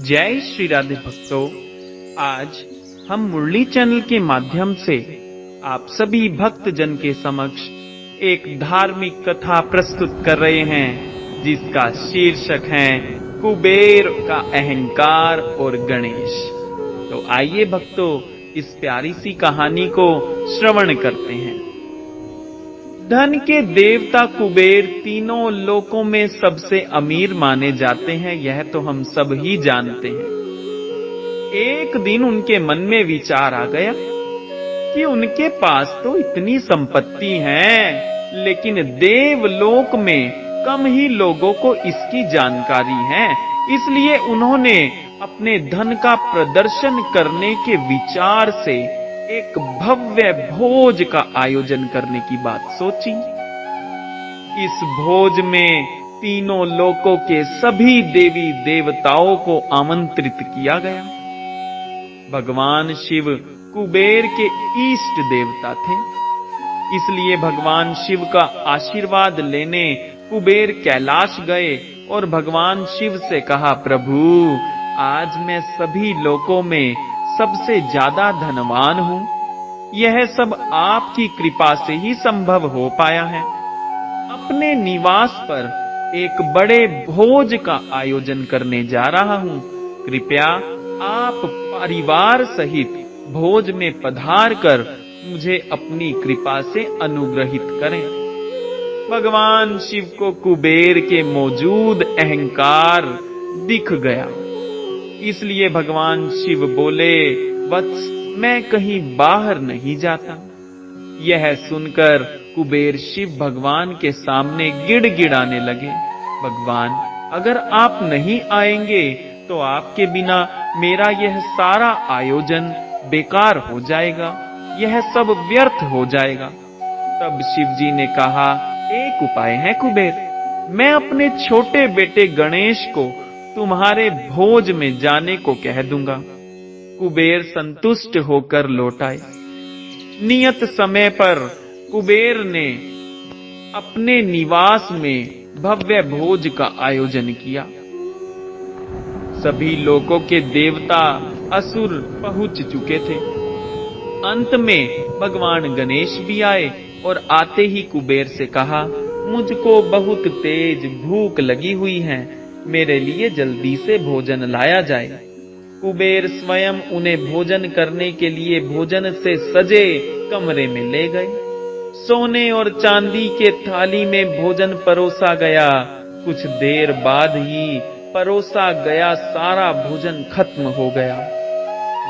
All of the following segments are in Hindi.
जय श्री राधे भक्तों। आज हम मुरली चैनल के माध्यम से आप सभी भक्त जन के समक्ष एक धार्मिक कथा प्रस्तुत कर रहे हैं, जिसका शीर्षक है कुबेर का अहंकार और गणेश। तो आइए भक्तों, इस प्यारी सी कहानी को श्रवण करते हैं। धन के देवता कुबेर तीनों लोकों में सबसे अमीर माने जाते हैं, यह तो हम सब ही जानते हैं। एक दिन उनके मन में विचार आ गया कि उनके पास तो इतनी संपत्ति है, लेकिन देवलोक में कम ही लोगों को इसकी जानकारी है। इसलिए उन्होंने अपने धन का प्रदर्शन करने के विचार से एक भव्य भोज का आयोजन करने की बात सोची। इस भोज में तीनों लोकों के सभी देवी देवताओं को आमंत्रित किया गया। भगवान शिव कुबेर के इष्ट देवता थे, इसलिए भगवान शिव का आशीर्वाद लेने कुबेर कैलाश गए और भगवान शिव से कहा, प्रभु, आज मैं सभी लोकों में सबसे ज्यादा धनवान हूँ। यह सब आपकी कृपा से ही संभव हो पाया है। अपने निवास पर एक बड़े भोज का आयोजन करने जा रहा हूँ। कृपया आप परिवार सहित भोज में पधार कर मुझे अपनी कृपा से अनुग्रहित करें। भगवान शिव को कुबेर के मौजूद अहंकार दिख गया, इसलिए भगवान शिव बोले, वत्स, मैं कहीं बाहर नहीं जाता। यह सुनकर कुबेर शिव भगवान के सामने गिड़गिड़ाने लगे। भगवान, अगर आप नहीं आएंगे तो आपके बिना मेरा यह सारा आयोजन बेकार हो जाएगा, यह सब व्यर्थ हो जाएगा। तब शिव जी ने कहा, एक उपाय है कुबेर, मैं अपने छोटे बेटे गणेश को तुम्हारे भोज में जाने को कह दूंगा। कुबेर संतुष्ट होकर लौट आए। नियत समय पर कुबेर ने अपने निवास में भव्य भोज का आयोजन किया। सभी लोकों के देवता असुर पहुंच चुके थे। अंत में भगवान गणेश भी आए और आते ही कुबेर से कहा, मुझको बहुत तेज भूख लगी हुई है, मेरे लिए जल्दी से भोजन लाया जाए। कुबेर स्वयं उन्हें भोजन करने के लिए भोजन से सजे कमरे में ले गए। सोने और चांदी के थाली में भोजन परोसा गया। कुछ देर बाद ही परोसा गया सारा भोजन खत्म हो गया।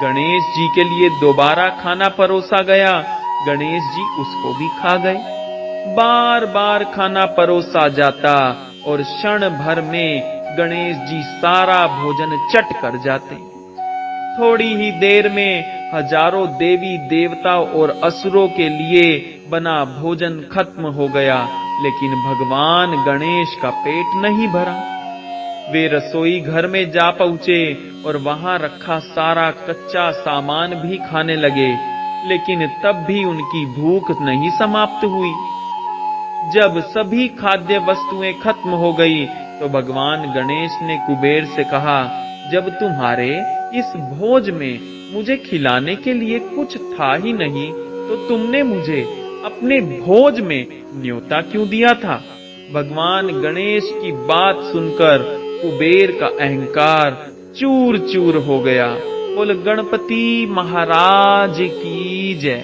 गणेश जी के लिए दोबारा खाना परोसा गया। गणेश जी उसको भी खा गए। बार बार खाना परोसा जाता और क्षण भर में गणेश जी सारा भोजन चट कर जाते। थोड़ी ही देर में हजारों देवी देवताओं और असुरों के लिए बना भोजन खत्म हो गया, लेकिन भगवान गणेश का पेट नहीं भरा। वे रसोई घर में जा पहुंचे और वहां रखा सारा कच्चा सामान भी खाने लगे, लेकिन तब भी उनकी भूख नहीं समाप्त हुई। जब सभी खाद्य वस्तुएं खत्म हो गई तो भगवान गणेश ने कुबेर से कहा, जब तुम्हारे इस भोज में मुझे खिलाने के लिए कुछ था ही नहीं, तो तुमने मुझे अपने भोज में न्योता क्यों दिया था? भगवान गणेश की बात सुनकर कुबेर का अहंकार चूर चूर हो गया। बोल गणपति महाराज की जय।